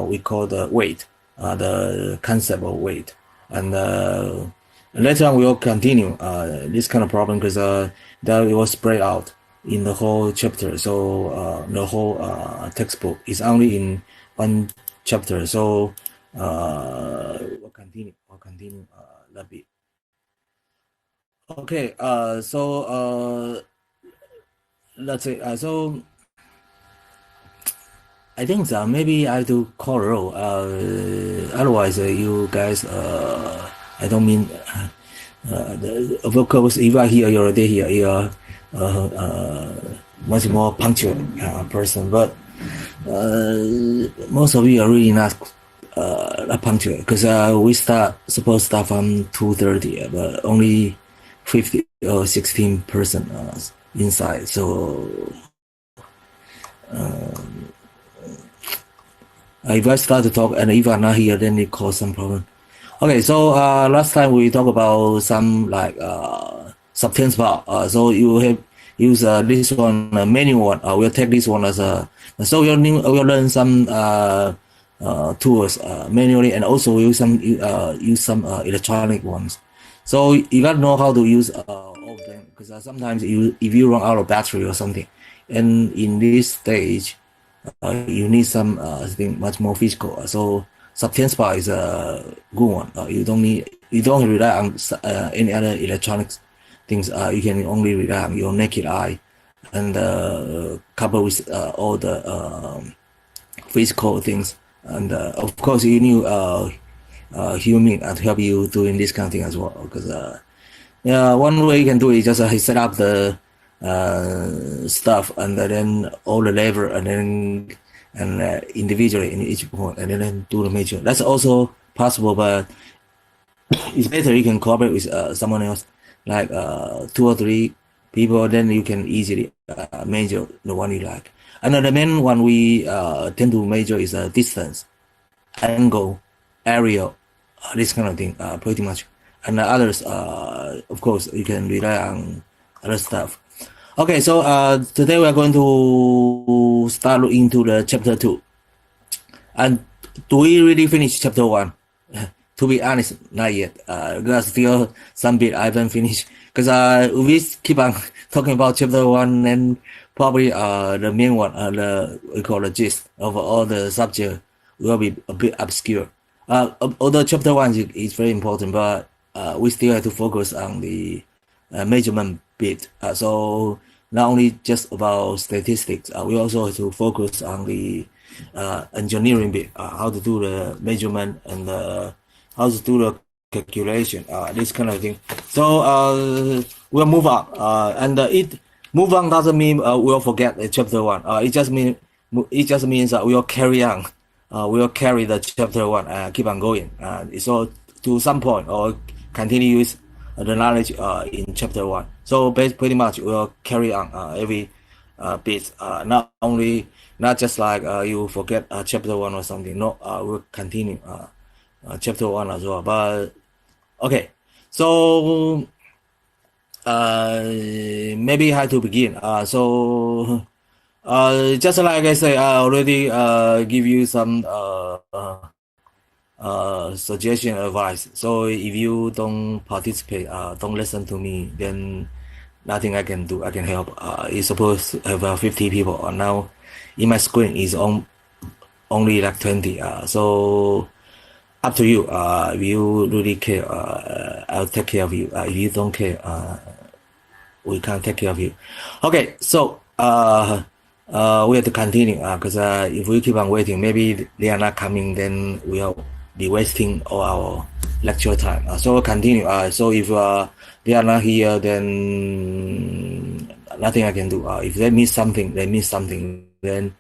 we call the weight, the concept of weight. And later on we will continue this kind of problem because that it was spread out in the whole chapter. So the whole textbook is only in one chapter. So we'll continue that bit. Okay, let's say so I think that maybe I have to call a roll. Otherwise, you guys, I don't mean, of course, if I hear you're already here, you're much more punctual person, but most of you are really not punctual because we supposed to start from 2:30, but only 50 or 16% inside. So if I start to talk and if I'm not here, then it cause some problem. Okay, so last time we talked about some like substance bar. So you have use this one manual one. We'll take this one as a. So we'll learn some tools manually, and also we use some electronic ones. So you gotta know how to use all of them because sometimes if you run out of battery or something, and in this stage. You need some thing much more physical. So substance bar is a good one. You don't rely on any other electronics things. You can only rely on your naked eye, and coupled with all the physical things. And of course, you need human to help you doing this kind of thing as well. Because yeah, one way you can do it is just set up the stuff and then all the lever and then individually in each point and then do the measure. That's also possible, but it's better you can cooperate with someone else, like 2 or 3 people. Then you can easily measure the one you like. And the main one we tend to measure is distance, angle, area, this kind of thing, pretty much. And the others, of course, you can rely on other stuff. Okay, so today we are going to start looking into the chapter 2. And do we really finish chapter 1? To be honest, not yet. There's still some bit I haven't finished. Because we keep on talking about chapter 1 and probably the main one, we call the gist of all the subject will be a bit obscure. Although chapter 1 is very important, but we still have to focus on the measurement bit. So not only just about statistics, we also have to focus on the engineering bit, how to do the measurement and how to do the calculation, this kind of thing. So we'll move on, and it move on doesn't mean we'll forget chapter 1. It just means that we'll carry on. We'll carry the chapter 1, keep on going. So to some point or continue with the knowledge in chapter 1. So pretty much we'll carry on every bit. Not just like you forget chapter 1 or something. No, we'll continue chapter 1 as well. But okay, so maybe how to begin. So just like I say, I already give you some suggestion advice. So if you don't participate, don't listen to me, then nothing I can do. I can help. It's supposed to have 50 people. Now in my screen is only like 20. So up to you. If you really care, I'll take care of you. If you don't care, we can't take care of you. Okay, so we have to continue because if we keep on waiting, maybe they are not coming, then we'll be wasting all our lecture time. So we'll continue. So if they are not here, then nothing I can do. If they miss something, then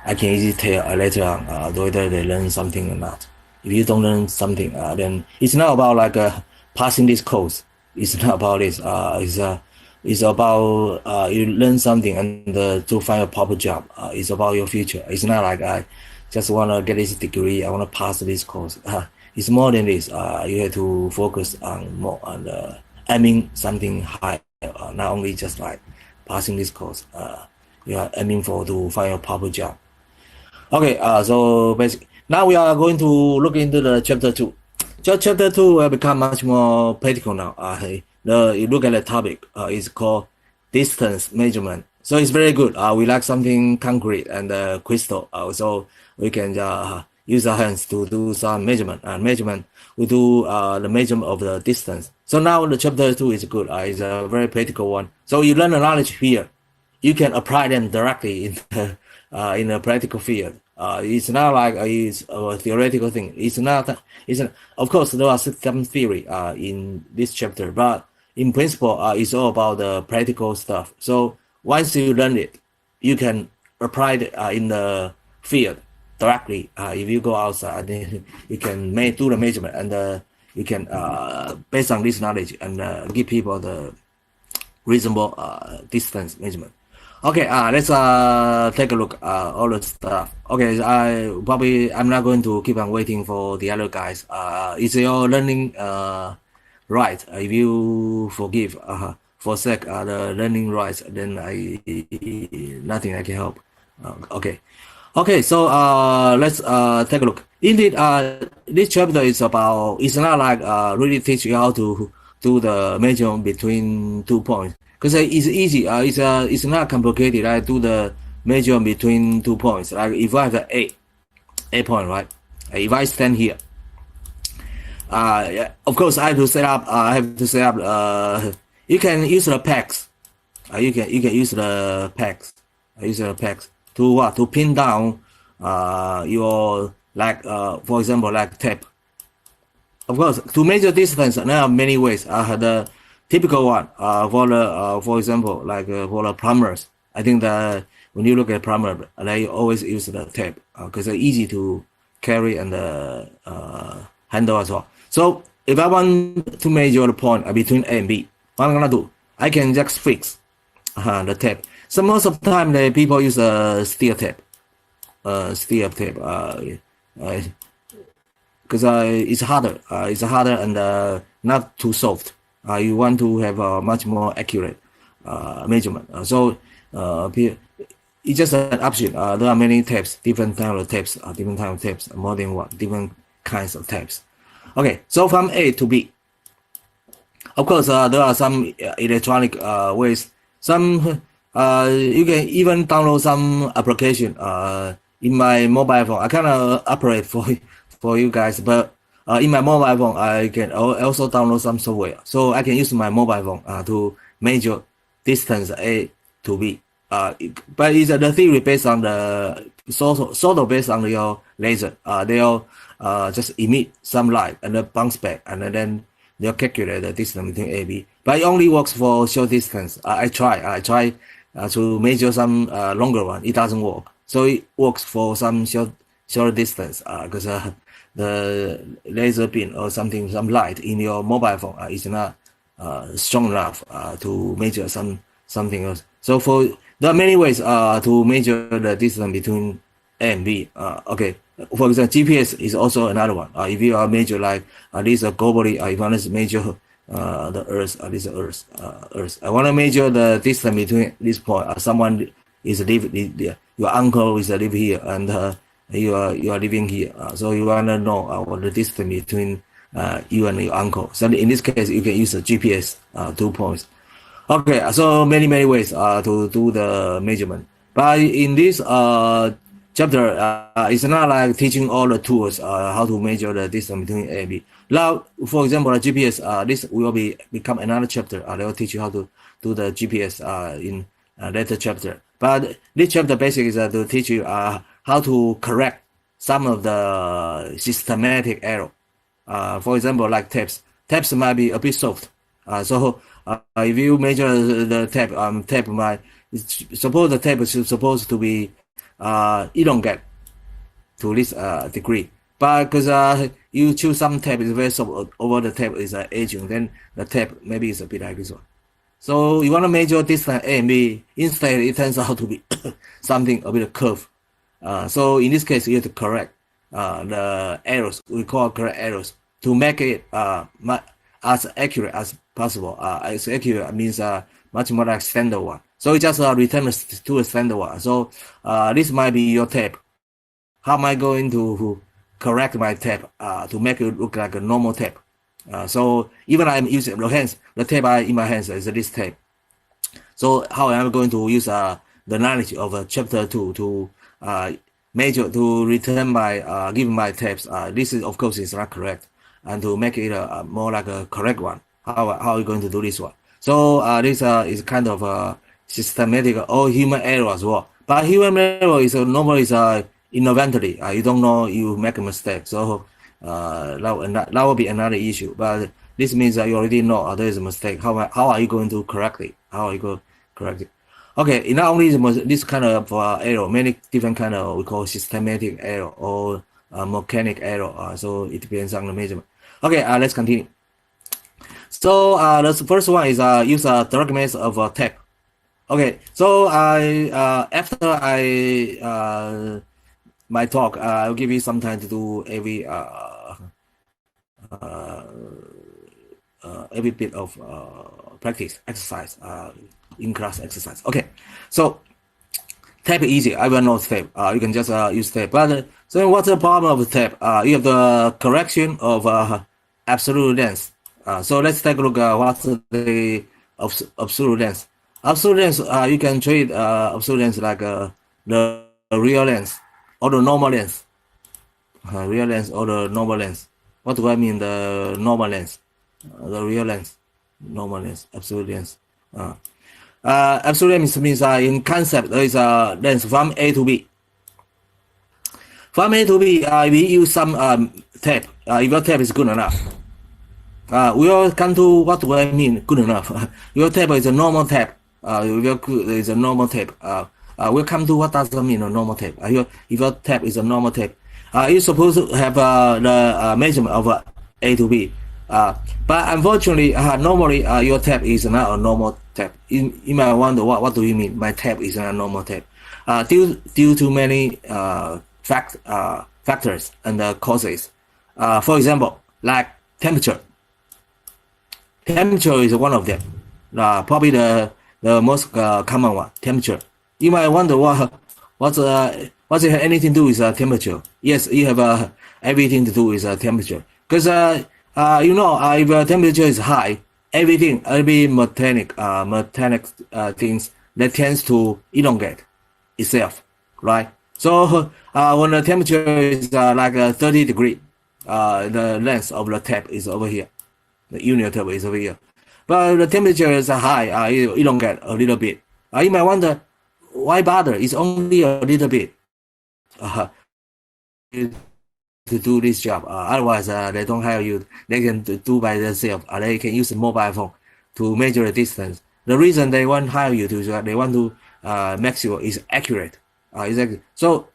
I can easily tell later on whether they learn something or not. If you don't learn something, then it's not about like passing this course. It's not about this. It's about you learn something and to find a proper job. It's about your future. It's not like I just want to get this degree. I want to pass this course. It's more than this. You have to focus on more on aiming something high. Not only just like passing this course. You are aiming for to find a proper job. Okay, so basically, now we are going to look into the chapter two. Chapter two will become much more practical now. You look at the topic. It's called distance measurement. So it's very good. We like something concrete and crystal. So we can use our hands to do some measurement. And measurement, we do the measurement of the distance. So now the chapter two is good. It's a very practical one. So you learn the knowledge here, you can apply them directly in a practical field. It's not like it's a theoretical thing. It's not. Of course there are some theory in this chapter, but in principle, it's all about the practical stuff. So once you learn it, you can apply it in the field directly. If you go outside, then you can do the measurement, and you can based on this knowledge and give people the reasonable distance measurement. Okay, let's take a look all the stuff. Okay, I'm not going to keep on waiting for the other guys. It's your learning right. If you forgive forsake the learning rights, then nothing I can help. Okay. Okay, so let's take a look. Indeed, this chapter is about. It's not like really teach you how to do the measurement between 2 points, because it's easy. It's not complicated. Right? Do the measurement between 2 points. Like if I have the A point, right? If I stand here, yeah, of course I have to set up. I have to set up. You can use the pegs. You can use the pegs. Use the pegs to what? To pin down your, like for example, like tape. Of course, to measure distance, there are many ways. The typical one for example, like for the plumbers, I think that when you look at plumber, they always use the tape because they're easy to carry and handle as well. So if I want to measure the point between A and B, what I'm gonna do? I can just fix the tape. So most of the time, the people use steel tape. Steel tape. Because it's harder. It's harder and not too soft. You want to have a much more accurate measurement. It's just an option. There are many tapes, different type of tapes, more than one, different kinds of tapes. Okay, so from A to B. Of course, there are some electronic ways. Some you can even download some application in my mobile phone. I cannot operate for you guys, but in my mobile phone, I can also download some software, so I can use my mobile phone to measure distance A to B. But it's the theory based on the sort of based on your laser. They'll just emit some light and then bounce back, and then they'll calculate the distance between A and B. But it only works for short distance. I try to measure some longer one. It doesn't work. So it works for some short distance because the laser beam or something, some light in your mobile phone is not strong enough to measure something else. So there are many ways to measure the distance between A and B. Okay, for example, GPS is also another one. If you are measure like this globally, if you want to measure the Earth, this Earth. I want to measure the distance between this point. Someone is your uncle is live here, and you are living here. So you want to know what the distance between you and your uncle. So in this case, you can use a GPS 2 points. Okay, so many ways to do the measurement. But in this chapter, it's not like teaching all the tools how to measure the distance between A and B. Now, for example, the GPS, this will become another chapter. They will teach you how to do the GPS in later chapter. But this chapter basically is to teach you how to correct some of the systematic error. For example, like tapes. Tapes might be a bit soft. So if you measure the tape, suppose the tape is supposed to be elongate to this degree. But because you choose some tape is very soft, over the tape is aging, then the tape maybe is a bit like this one. So you want to measure distance A and B. Instead, it turns out to be something a bit curved. So in this case, you have to correct the errors. We call correct errors to make it as accurate as possible. As accurate means much more like standard one. So you just return to a standard one. So this might be your tape. how am I going to correct my tap to make it look like a normal tap? So even I'm using the tape in my hands is this tape. So how am I going to use the knowledge of chapter 2 to measure to return my give my tapes? This is of course is not correct, and to make it more like a correct one. How are you going to do this one? So this is kind of systematic or human error as well. But human error is normally is involuntarily. You don't know you make a mistake. So that will be another issue. But this means that you already know there is a mistake. How are you going to correct it? How are you going to correct it? Okay, not only this kind of error, many different kind of we call systematic error or mechanic error. So it depends on the measurement. Okay, let's continue. So the first one is use a direct method of tape. Okay, so after my talk, I'll give you some time to do every bit of practice exercise, in class exercise. Okay, so tape easy. I will not tape. You can just use tape. But so what's the problem of tape? You have the correction of absolute length. So let's take a look at what's the absolute length. Absolute length, you can treat absolute length like the real length or the normal length. Real length or the normal length. What do I mean the normal length? The real length, normal length, absolute length. Absolute length means in concept there is a length from A to B. From A to B, we use some tape. If your tape is good enough. We will come to what do I mean good enough. Your tape is a normal tape. Is a normal tape. We'll come to what does that mean a normal tape. If your tape is a normal tape, you're supposed to have the measurement of A to B. But unfortunately, normally your tape is not a normal tape. You might wonder what do you mean? My tape is not a normal tape. Due to many factors and causes. For example, like temperature. Temperature is one of them. Probably the most common one. Temperature. You might wonder what's it have anything to do with temperature? Yes, you have everything to do with temperature. Because if temperature is high, every mechanic things that tends to elongate itself, right? So when the temperature is like 30 degrees, the length of the tape is over here. The unit tape is over here. But the temperature is high, it elongate a little bit. You might wonder, why bother? It's only a little bit to do this job. Otherwise, they don't hire you. They can do by themselves. They can use a mobile phone to measure the distance. The reason they want to hire you to they want to make sure it's accurate. Exactly. So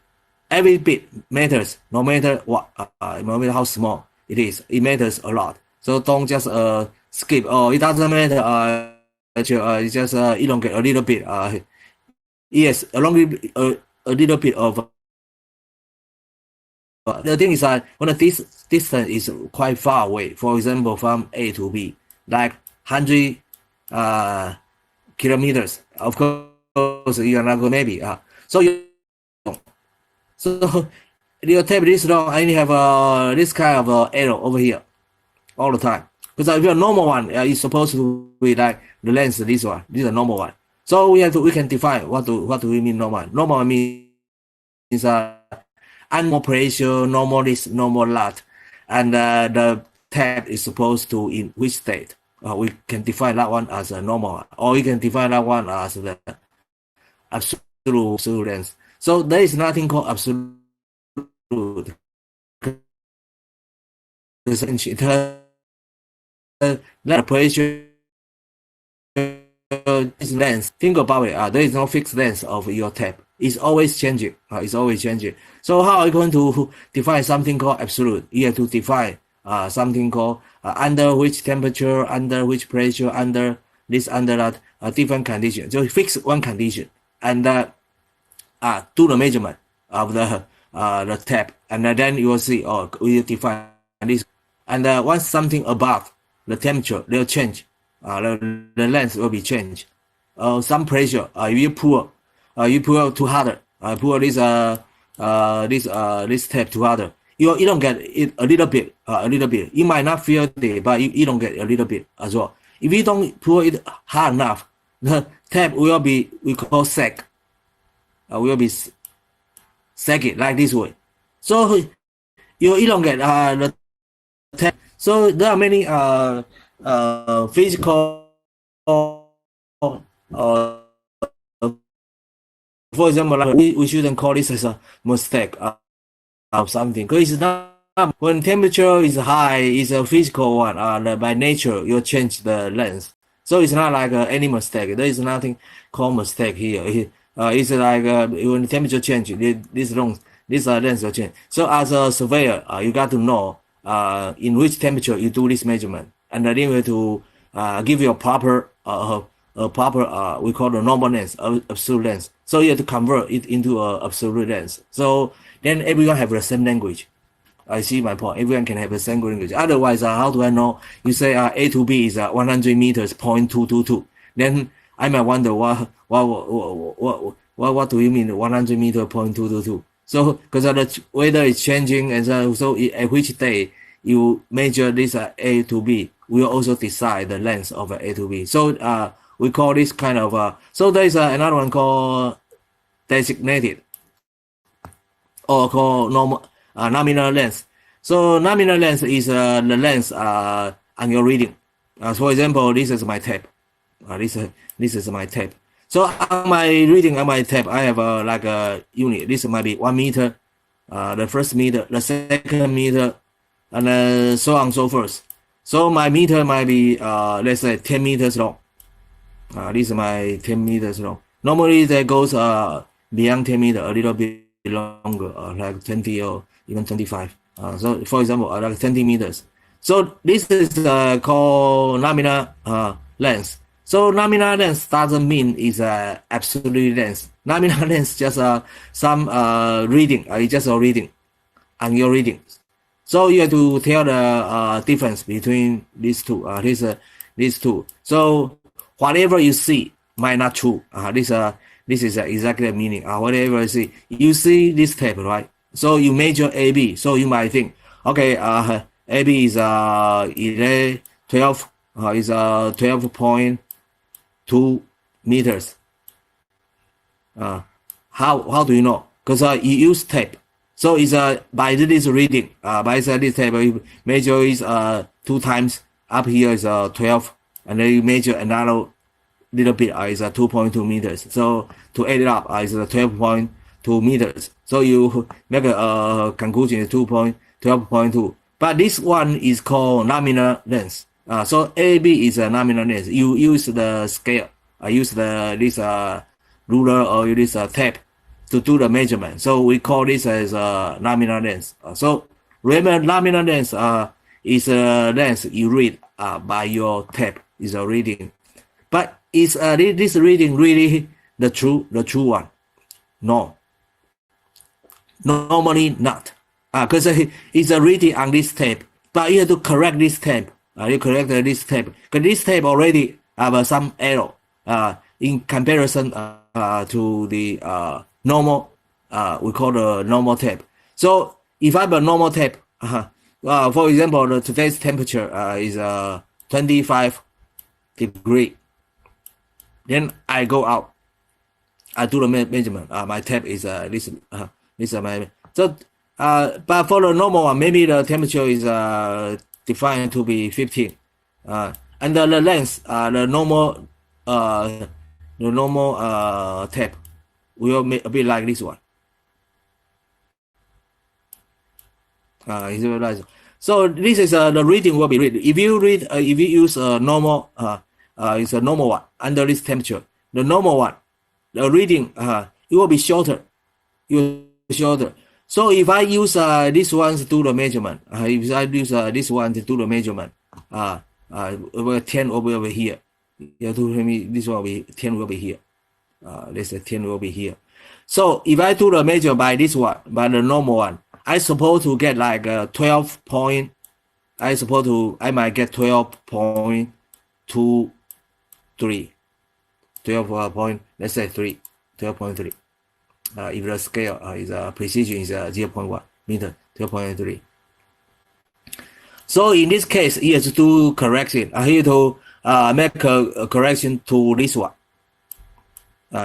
every bit matters, no matter what, no matter how small it is. It matters a lot. So don't just skip. Oh, it doesn't matter. It's just elongate a little bit. Yes, a little bit of. The thing is that when the distance is quite far away, for example, from A to B, like 100 kilometers, of course, you are not going maybe. So your tape this long, I only have this kind of error over here all the time. Because if you're a normal one, it's supposed to be like the length, this one. This is a normal one. So we can define what do we mean normal. Normal means normal pressure, normal this, normal that, and the tape is supposed to in which state. We can define that one as a normal one, or we can define that one as the absolute length. So there is nothing called absolute. That pressure is length. Think about it. There is no fixed length of your tape. It's always changing. It's always changing. So how are you going to define something called absolute? You have to define something called under which temperature, under which pressure, under this, under that, different condition. So fix one condition and do the measurement of the tape, and then you will see. Oh, we define this, and once something above the temperature, they'll change. The length will be changed. Some pressure. If you pull too harder. Pull this this tape to other, you don't get it a little bit. You might not feel it, but you don't get a little bit as well. If you don't pull it hard enough, the tape will be, we call sag, will be saggy like this way. So you don't get the tape. So there are many physical, for example, like we shouldn't call this as a mistake of something, because it's not. When temperature is high, it's a physical one. By nature, you change the length. So it's not like any mistake. There is nothing called mistake here. It's like when temperature change, this length will change. So as a surveyor, you got to know in which temperature you do this measurement, and then you have to give you a proper we call the normal length, absolute length. So you have to convert it into a absolute length. So then everyone have the same language. I see my point. Everyone can have the same language. Otherwise, how do I know? You say A to B is 100 meters, 0.222. Then I might wonder what do you mean 100 meter, 0.222? So because the weather is changing, and so at which day you measure this A to B, we will also decide the length of A to B. So we call this kind of so there is another one called designated, or called normal nominal length. So nominal length is the length on your reading. For example, this is my tape. This is my tape. So on my reading on my tape, I have like a unit. This might be 1 meter, the first meter, the second meter, and so on and so forth. So my meter might be let's say 10 meters long. This is my 10 meters long. Normally that goes beyond 10 meters, a little bit longer, like 20 or even 25. So for example, like 20 meters. So this is called nominal length. So nominal length doesn't mean it's absolute length. Nominal length just some reading. It's just a reading on your reading. So you have to tell the difference between these two. These two. So whatever you see might not true. This is exactly the meaning. Whatever you see this tape, right? So you measure AB. So you might think, okay, AB is 12 is 12.2 meters. How do you know? Because you use tape. So it's by this reading, by this tape, you measure is 2 times. Up here is 12, and then you measure another little bit is 2.2 meters. So to add it up is 12.2 meters. So you make a conclusion is 12.2. But this one is called nominal length. So AB is a nominal length. You use the scale. I use this ruler or this tape to do the measurement. So we call this as nominal length. So remember, nominal length is a length you read by your tape. Is a reading. But is this reading really the true one? No. Normally not. Because it's a reading on this tape. But you have to correct this tape. You correct this tape. Because this tape already have some error in comparison to the normal, we call the normal tape. So if I have a normal tape, for example, today's temperature is 25 degree. Then I go out. I do the measurement. My tape is this is my so. But for the normal one, maybe the temperature is defined to be 15, and the length, the normal tape will make a bit like this one. So this is the reading will be read. If you use a normal, it's a normal one under this temperature. The normal one, the reading, it will be shorter. So if I use this one to do the measurement, if I use this one to do the measurement, 10 will be over here. You have to tell me this one will be 10 will be here. Let's say 10 will be here. So if I do the measure by this one, by the normal one, I suppose to get like 12 point. I might get 12.23. 12 point. Let's say 12.3. if the scale is precision is 0.1 meter, 12.3. So in this case, he has to do correction. He has to make a correction to this one.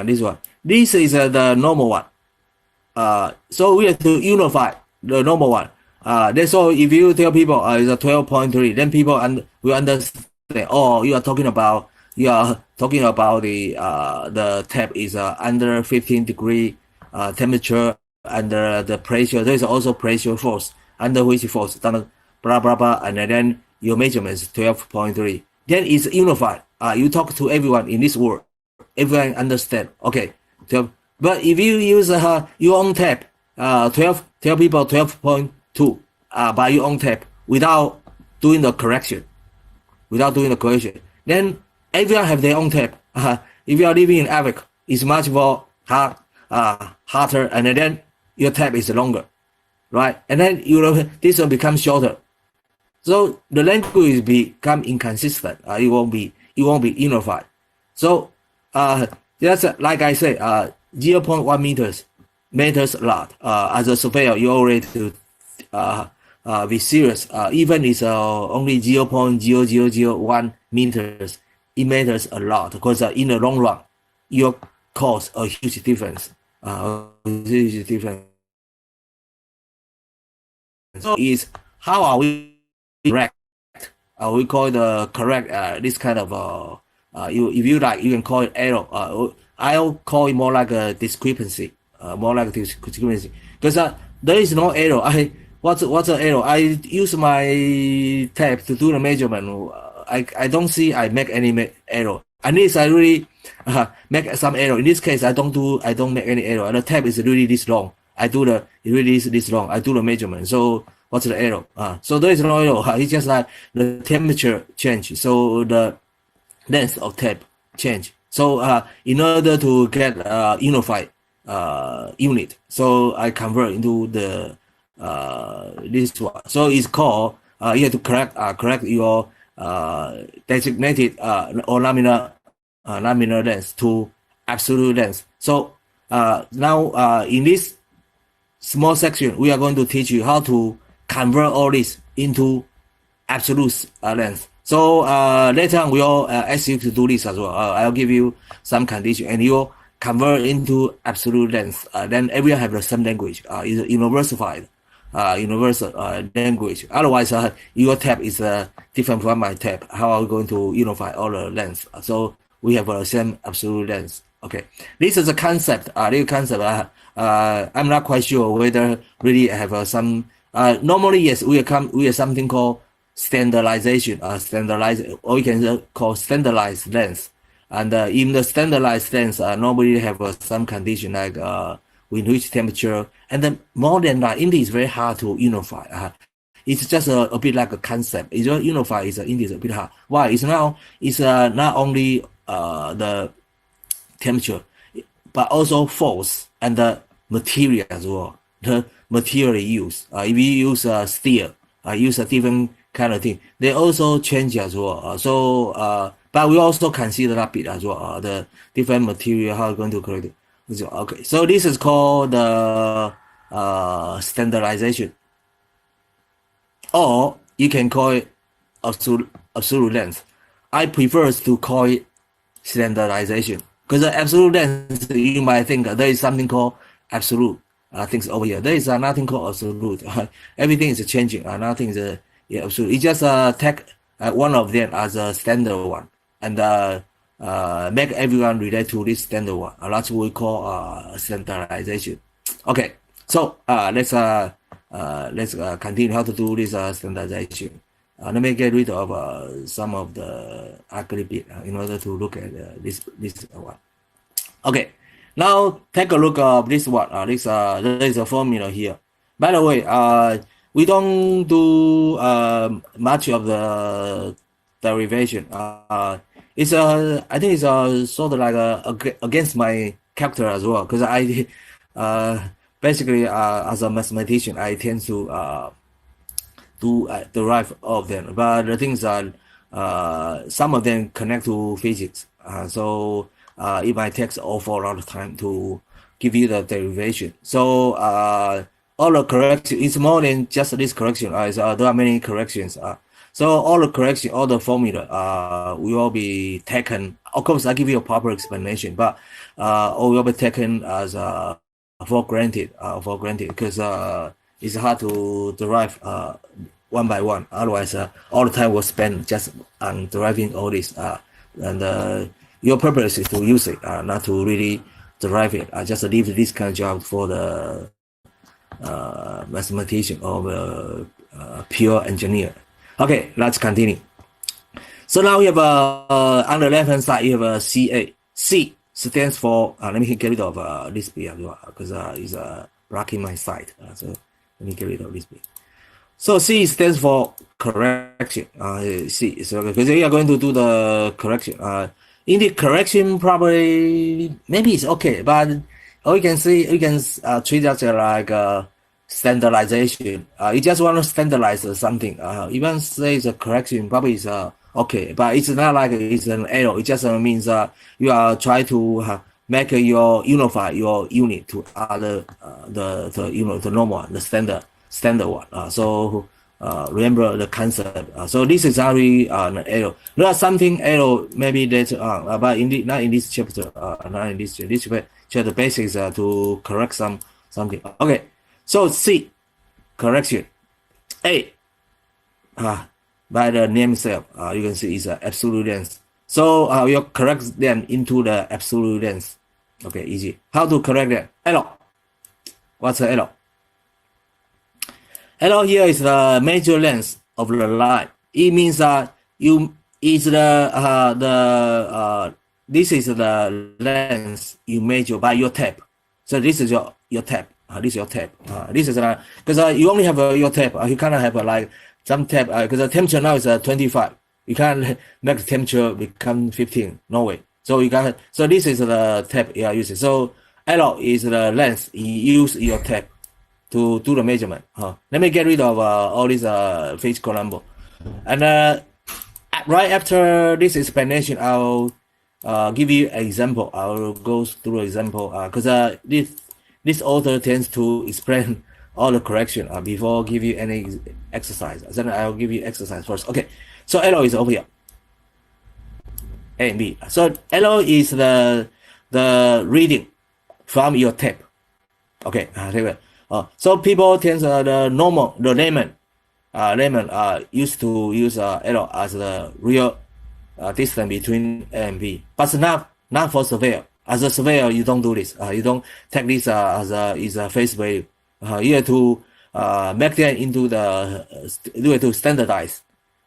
This one. This is the normal one. So we have to unify the normal one. That's all. If you tell people it's a 12.3, then people will understand. Oh, you are talking about the tap is under 15 degree temperature, under the pressure. There is also pressure force under which force, blah blah blah, and then your measurement is 12.3. Then it's unified. You talk to everyone in this world, everyone understand. Okay, 12. But if you use your own tap, 12, tell people 12.2 by your own tap without doing the correction, then everyone have their own tap. If you are living in Africa, it's much more harder, and then your tap is longer, right? And then this one becomes shorter. So the language become inconsistent. It won't be unified. So that's like I say, 0.1 meters matters a lot. As a surveyor, you already to be serious. Even it's only 0.0001 meters, it matters a lot because in the long run, you cause a huge difference. So is how are we correct? We call the correct this kind of if you like, you can call it error. I'll call it more like a discrepancy. Because there is no error. What's an error? I use my tap to do the measurement. I don't see I make any error. Unless I really make some error. In this case, I don't make any error. And the tap is really this long. It really is this long. I do the measurement. So what's the error? So there is no error. It's just like the temperature change. So the length of tap change. So in order to get unified unit, so I convert into the this one. So it's called you have to correct your designated or nominal length to absolute length. So now in this small section, we are going to teach you how to convert all this into absolute length. So later on, we'll ask you to do this as well. I'll give you some condition, and you'll convert into absolute length. Then everyone have the same language. Is universal language. Otherwise, your tap is different from my tap. How are we going to unify all the lengths? So we have the same absolute length. Okay, this is a concept. I'm not quite sure whether really have some. Normally, yes, we have something called standardization, or we can call standardized length. And in the standardized length, normally have some condition like with which temperature, and then more than that, India is very hard to unify. It's just a bit like a concept. It's unify is India is a bit hard. Why? It's not only the temperature, but also force and the material as well. The material used. If you use steel, use a different kind of thing. They also change as well. But we also consider that bit as well. The different material, how we're going to correct it. Okay, so this is called the standardization, or you can call it absolute length. I prefer to call it standardization because the absolute length, you might think there is something called absolute things over here. There is nothing called absolute. Everything is changing. Nothing is absolute. You just take one of them as a standard one and make everyone relate to this standard one. That's what we call standardization. Okay, so let's continue how to do this standardization. Let me get rid of some of the ugly bit in order to look at this one. Okay, now take a look at this one. There is a formula here. By the way, we don't do much of the derivation. It's I think it's sort of like against my character as well, because I basically as a mathematician I tend to derive of them, but the things are some of them connect to physics. So it might take awful lot of time to give you the derivation. So all the correction, it's more than just this correction. There are many corrections. So all the correction, all the formula will be taken. Of course, I give you a proper explanation, but all will be taken as for granted because it's hard to derive one by one. Otherwise, all the time was spent just on deriving all this. And your purpose is to use it, not to really derive it. I just leave this kind of job for the mathematician or pure engineer. Okay, let's continue. So now we have on the left hand side, you have a CA. C stands for, let me get rid of this B as well, because it's blocking my side. So let me get rid of this B. So C stands for correction. C, so because we are going to do the correction. In the correction, probably maybe it's okay, but we can see we can treat that like standardization. You just want to standardize something. Even say it's a correction, probably it's okay, but it's not like it's an error. It just means you are trying to make unify your unit to other the normal one, the standard one. So remember the concept. So this is actually an error. There are something error maybe later on, but not in this chapter. Not in this chapter. The basics to correct something. Okay. So C, correction. A, by the name itself, you can see it's absolute length. So we'll correct them into the absolute length. Okay, easy. How to correct them? Error. What's the error? Error here is the major length of the line. It means this is the length you measure by your tape. So this is your tape. This is your tape. This is because you only have your tape. You cannot have like some tape because the temperature now is 25. You can't make the temperature become 15. No way. So you got so this is the tape you are using. So L is the length you use your tape to do the measurement. Let me get rid of all these physical number. And right after this explanation, I'll give you an example. I'll go through an example because this author tends to explain all the correction before give you any exercise. Then I'll give you exercise first. Okay, so L is over here. A and B. So L is the reading from your tape. Okay, so people tend the layman used to use L as the real distance between A and B, but not for surveyor. As a surveyor, you don't do this. You don't take this as a face value. You have to make them into you have to standardize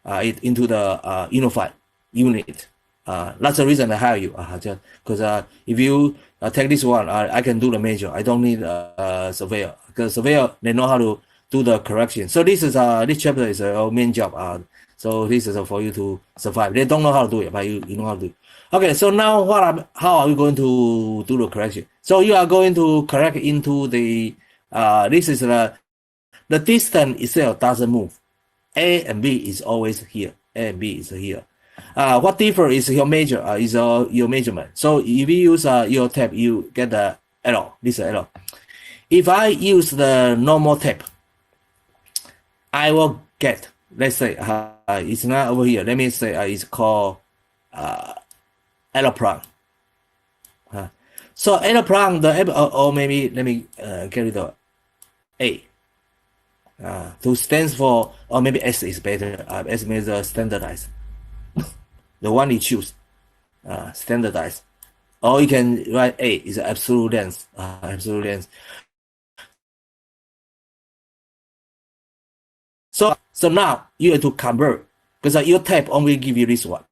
it into the unified unit. That's the reason I hire you. Just because if you take this one, I can do the measure. I don't need a surveyor because surveyor they know how to do the correction. So this chapter is our main job. So this is for you to survive. They don't know how to do it, but you know how to do it. Okay, so now how are we going to do the correction? So you are going to correct into the this is the distance itself doesn't move. A and B is always here. A and B is here. What differ is your measure is your measurement. So if you use your tape, you get the error. This is error. If I use the normal tape, I will get, let's say it's not over here. Let me say it's called error prime. So error prime, or maybe let me get rid of A. To stands for, or maybe S is better. S means standardized. The one you choose, standardized. Or you can write A is absolute length. Absolute length. So now you have to convert because your tape only give you this one.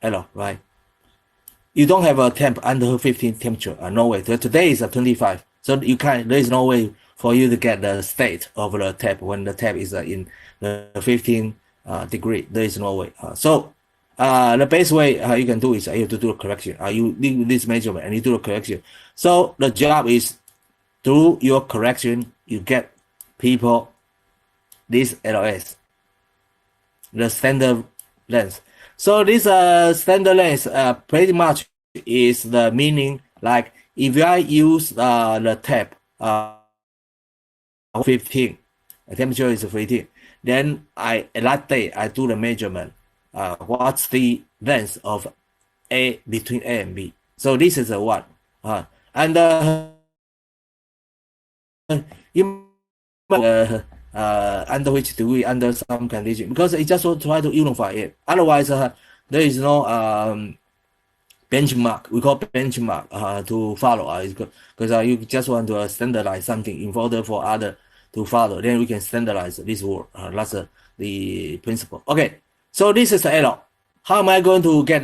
Hello, right? You don't have a temp under 15 temperature. No way. Today is 25. So you can't. There is no way for you to get the state of the tape when the tape is in the 15 degree. There is no way. So the best way you can do is you have to do a correction. You do this measurement and you do a correction. So the job is through your correction, you get people this LS, the standard length. So this standard length pretty much is the meaning like if I use the tape 15, the temperature is 15, then that day I do the measurement. What's the length of A between A and B? So this is a one. And you under which degree, under some condition, because it just will try to unify it. Otherwise, there is no benchmark. We call benchmark to follow. Because you just want to standardize something in order for other to follow. Then we can standardize this word. That's the principle. Okay, so this is the error. How am I going to get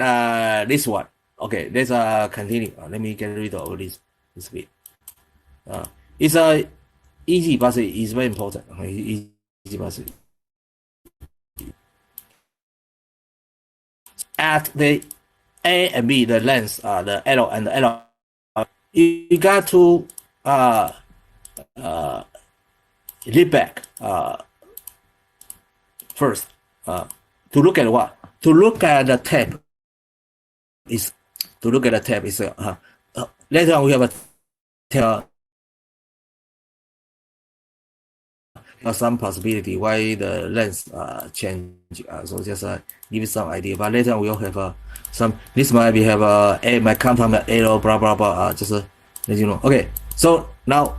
this one? Okay, let's continue. Let me get rid of this bit. It's easy, but it's very important. Easy, but at the A and B, the length, the L and the L, you got to lead back first to look at what? To look at the tape is later on we have some possibility why the length change. So just give you some idea. But later on we'll have some. This might be have a might come from the arrow, blah blah blah. Just let you know. Okay. So now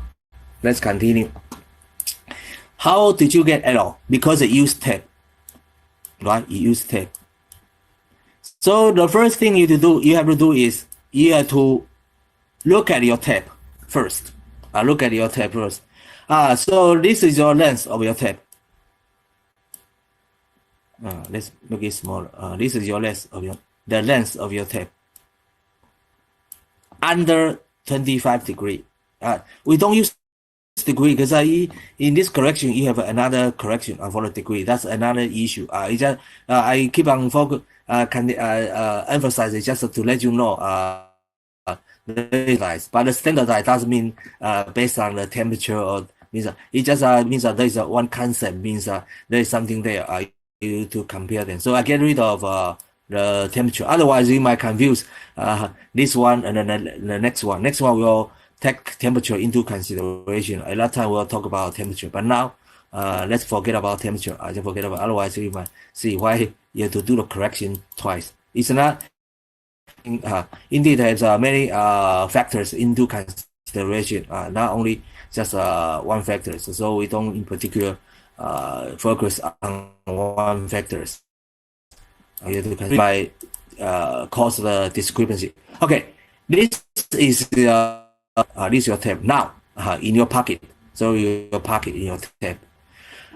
let's continue. How did you get error? Because it used tape, right? You use tape. So the first thing you have to do is you have to look at your tape first. Look at your tape first. So this is your length of your tape. Let's make it smaller. This is your length of the length of your tape. Under 25 degree. We don't use degree because in this correction you have another correction for the degree. That's another issue. I keep on emphasizing just to let you know. But the standardized doesn't mean based on the temperature or means it just means that there is one concept, means there is something there you to compare them. So I get rid of the temperature. Otherwise you might confuse this one and then the next one. Next one will take temperature into consideration. At that time we'll talk about temperature. But now let's forget about temperature. I just forget about. Otherwise you might see why you have to do the correction twice. It's not. Indeed, there's many factors into consideration, not only just one factor. So we don't in particular focus on one factors. You have to consider by cause the discrepancy. Okay, this is your tape now in your pocket. So your pocket in your tape.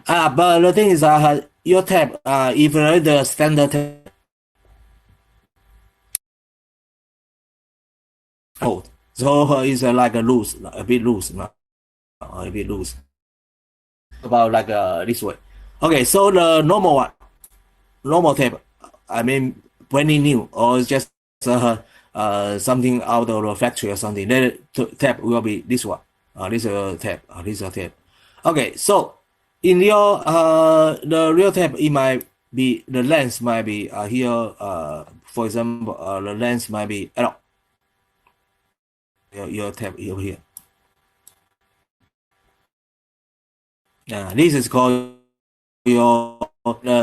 But the thing is, your tape, if the standard tape cold. So it's like a bit loose, a bit loose. About like this way. Okay, so the normal tape, I mean, brand new or just something out of the factory or something. Then tape will be this one. This is tape. This is tape. Okay, so in your the real tape, it might be the length might be here. For example, the length might be your tape over here. This is called your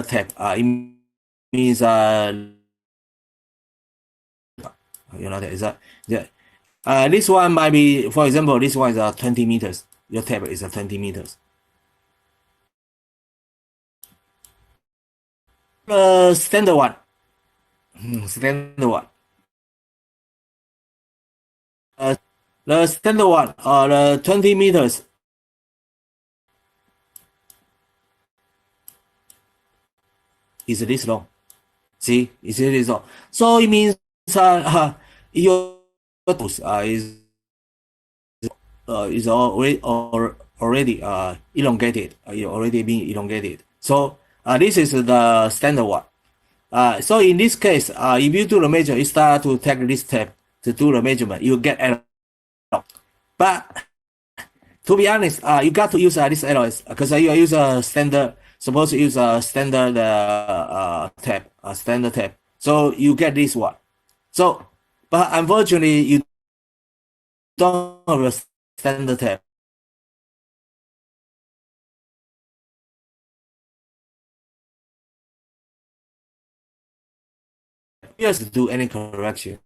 tape. It means you know that is that. This one might be, for example, this one is 20 meters. Your tape is 20 meters. Standard one. Standard one. The standard one, the 20 meters. Is this long? See, is this long? So it means your is already elongated. Already being elongated. So this is the standard one. So in this case, if you do the measure, you start to take this tape to do the measurement, you get error. But to be honest, you got to use this error because you use a standard. Suppose you use a standard tape, standard tape. So you get this one. So, but unfortunately, you don't have a standard tab. You have to do any correction,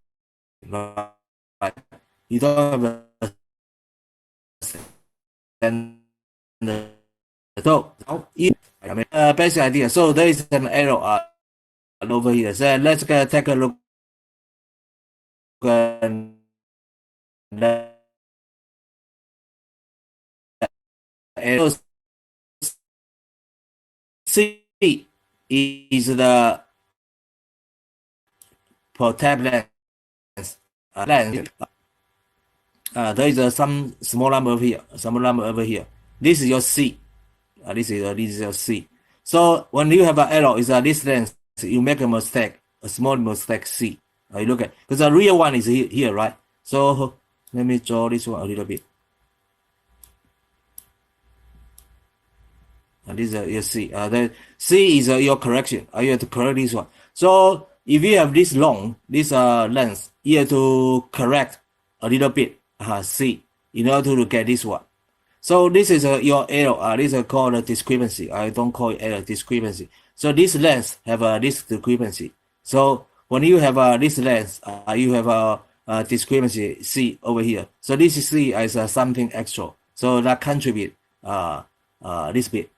right? You don't have a standard. So, I mean, basic idea. So there is an arrow over here. So let's take a look at arrow. C is the protect lens. There is some small number over here. Some number over here. This is your C. This is your C. So when you have an error, is this lens, you make a mistake, a small mistake C. You look at, because the real one is here, right? So let me draw this one a little bit. And this is your C. The C is your correction. You have to correct this one. So if you have this long, this lens, you have to correct a little bit C in order to get this one. So this is your error. This is called a discrepancy. I don't call it error, discrepancy. So this lens have this discrepancy. So when you have this lens, you have a discrepancy C over here. So this C is something extra. So that contribute this bit.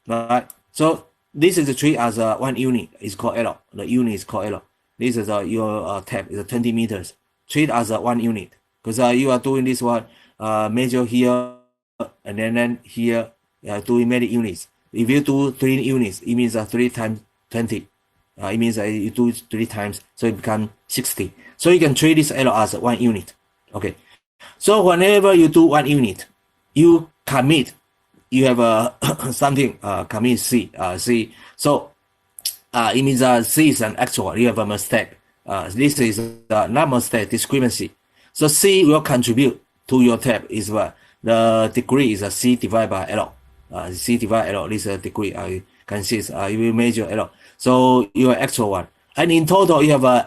Right. So this is the treat as one unit. It's called error. The unit is called error. This is your tab is 20 meters. Treat as one unit because you are doing this one measure here and then here doing many units. If you do 3 units, it means 3 times 20. It means you do it 3 times, so it becomes 60. So you can treat this error as 1 unit. Okay. So whenever you do 1 unit, you commit. You have something commit C. C. So it means C is an actual. You have a mistake. This is not mistake, discrepancy. So C will contribute to your tab is what the degree is a C divided by error. C divided error. This is a degree. I can see you will measure error. So your actual one, and in total you have a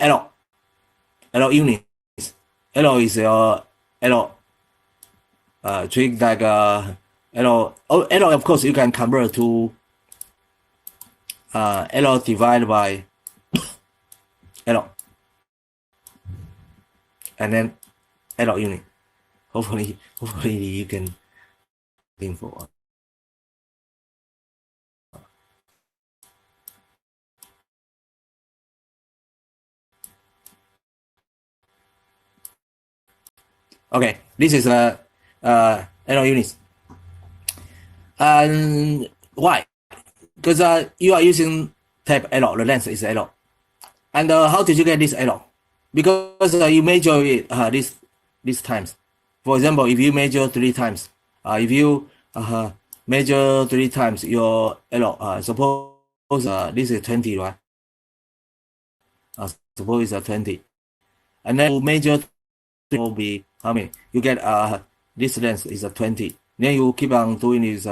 error units. Error is your error. Treat like error. Error of course you can convert to error divided by error. And then error unit. Hopefully you can think for. Okay, this is error units. And why? Because you are using tab error. The lens is error. And how did you get this error? Because you measure it these times. For example, if you measure 3 times, if you measure 3 times your error, suppose this is 20, right? Suppose it's 20, and then you measure will be how many? You get this length is 20. Then you keep on doing this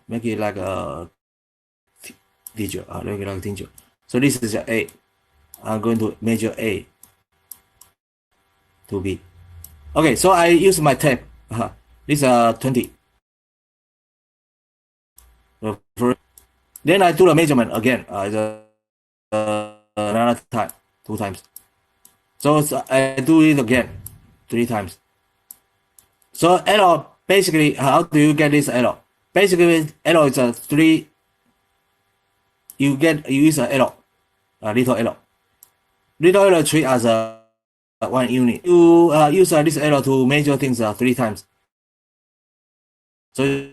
make it like a digit, make it like a digit. So this is A. I'm going to measure A to B. Okay, so I use my tab. This is 20. Then I do the measurement again. Another time, 2 times. So I do it again 3 times. So error basically, how do you get this error? Basically, error is a 3. You use an error, a little error. Little error treat as a 1 unit. You use this error to measure things 3 times. So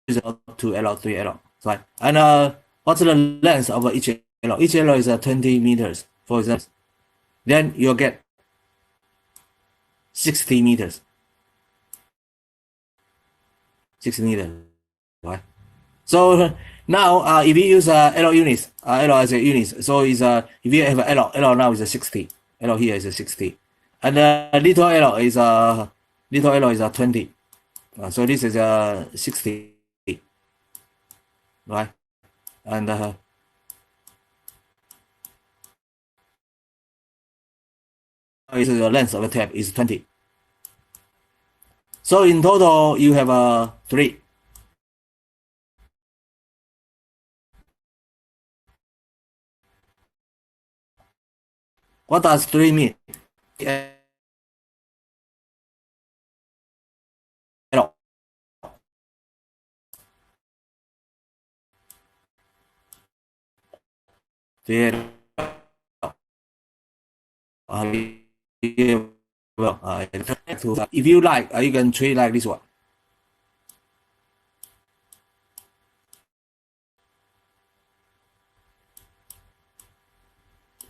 it's 2 error, 3 error, right? And what's the length of each error? Each error is 20 meters, for example. Then you'll get 60 meters. 60 meters, right? So now if you use error units, error as a unit, so is if you have an error now is a 60. Error here is a 60, and little error is 20. So this is 60, right? And is the length of the tab is 20. So in total, you have 3. What does 3 mean? If you like, you can treat like this one.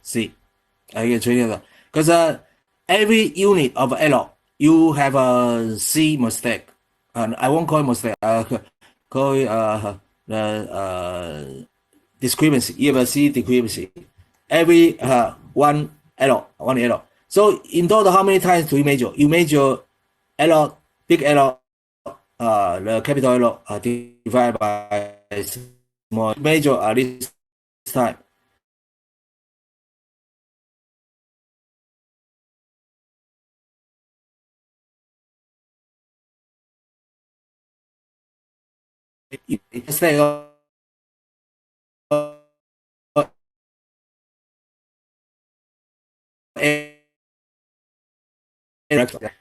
See, I can treat it because every unit of error you have a C mistake, and I won't call it mistake. Call it the discrepancy. You have a C discrepancy. Every one error. So in total, how many times do you measure? You measure error, big error, the capital error divided by small. Measure this time.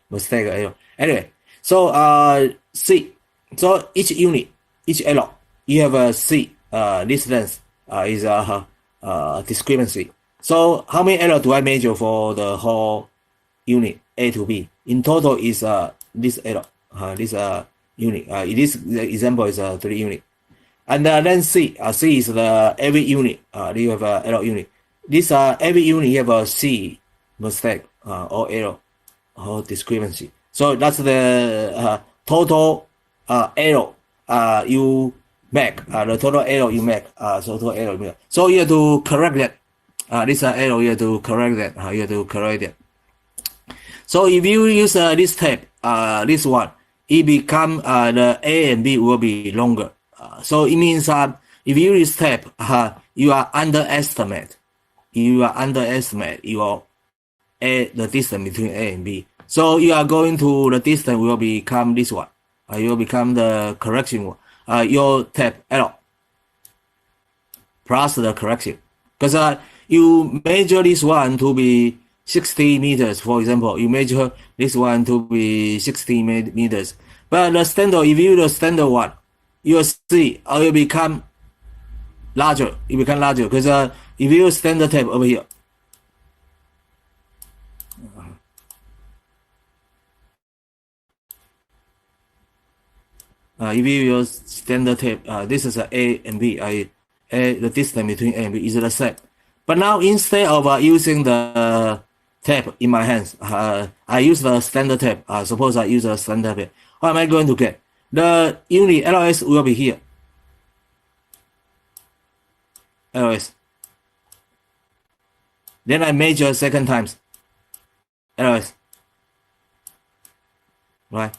Mistake anyway. So C. So each unit, each error, you have a C. This length is a discrepancy. So how many error do I measure for the whole unit A to B? In total is this error. This unit. In this example is 3 unit. And then C. C is the every unit. You have a error unit. This every unit you have a C mistake or error or discrepancy. So that's the total error you make. The total error you make. Total error you make. So you have to correct that. This error you have to correct that. You have to correct that. So if you use this tape, this one, it become the A and B will be longer. So it means if you use tape, you are underestimate. You are underestimate your the distance between A and B. So you are going to the distance will become this one. You will become the correction one. Your tape error plus the correction. Because you measure this one to be 60 meters, for example. You measure this one to be 60 meters. But the standard, if you use the standard one, you will see it will become larger. It become larger because if you use standard tape over here, if you use standard tape, this is A and B. The distance between A and B is the same. But now instead of using the tape in my hands, I use the standard tape. Suppose I use a standard tape. What am I going to get? The unit LS will be here. LS. Then I measure second times. LS. Right.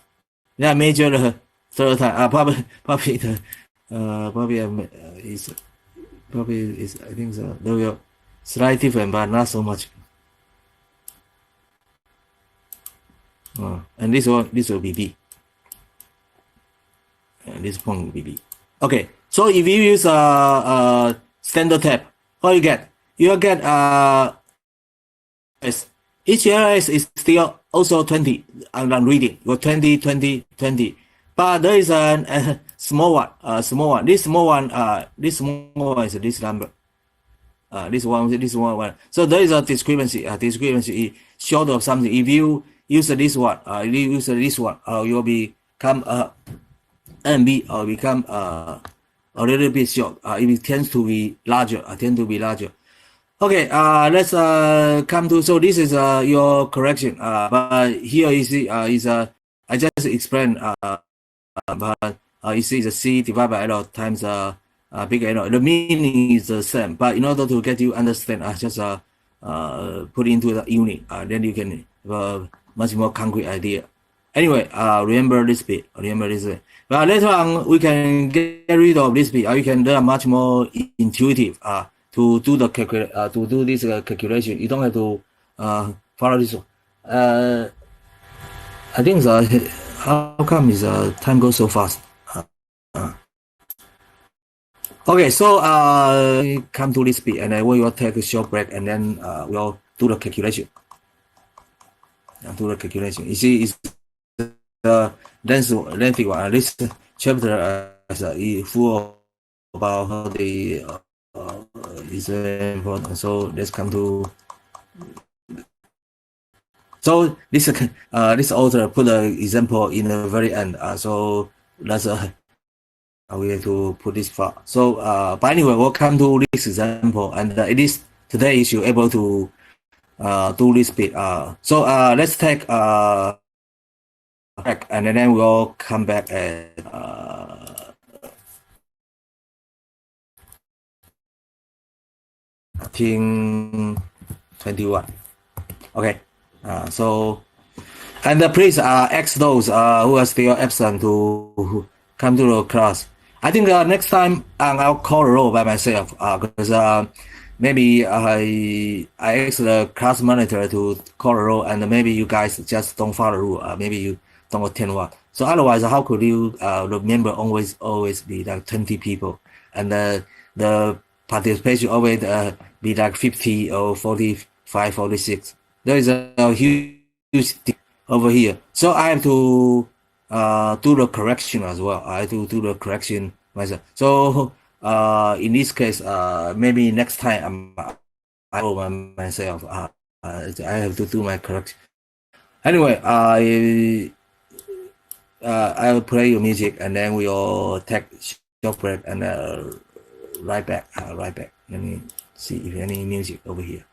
Then I measure the third time. Probably is I think so. There will slight different, but not so much. And this will be B. And this point will be B. Okay, so if you use standard tape, what you get? You will get each LS is still also 20. I'm reading. You 20, 20, 20. But there is a small one. Small one. This small one is this number. This one. So there is a discrepancy. Discrepancy is short of something. If you use this one, you will become NB or become a little bit short. It tends to be larger. Okay, let's come to, so this is your correction. But here you see I just explained. But you see the C divided by error times big error. The meaning is the same, but in order to get you understand, I just put into the unit. Then you can have a much more concrete idea. Anyway, remember this bit. But later on, we can get rid of this bit. You can do much more intuitive to do the this calculation. You don't have to follow this one. I think how come is time goes so fast? Okay, so come to this bit, and then we will take a short break, and then we'll do the calculation. You see, it's the lengthy one. This chapter is full about how the is important. So let's come to. So this author put an example in the very end. So that's we have to put this part. So but anyway, we'll come to this example, and it is today is you able to do this bit. So let's take back, and then we'll come back at I think 21. Okay. So and please ask those who are still absent to come to the class. I think next time I'll call a roll by myself because maybe I ask the class monitor to call a roll, and maybe you guys just don't follow the rule. Maybe you don't attend one. So otherwise, how could you remember always be like 20 people, and the participation always be like 50 or 45, 46. There is a huge thing over here. So I have to do the correction as well. I have to do the correction myself. So in this case, maybe next time I will myself. I have to do my correction. Anyway, I will play your music, and then we'll take short break and right back. Let me see if any music over here.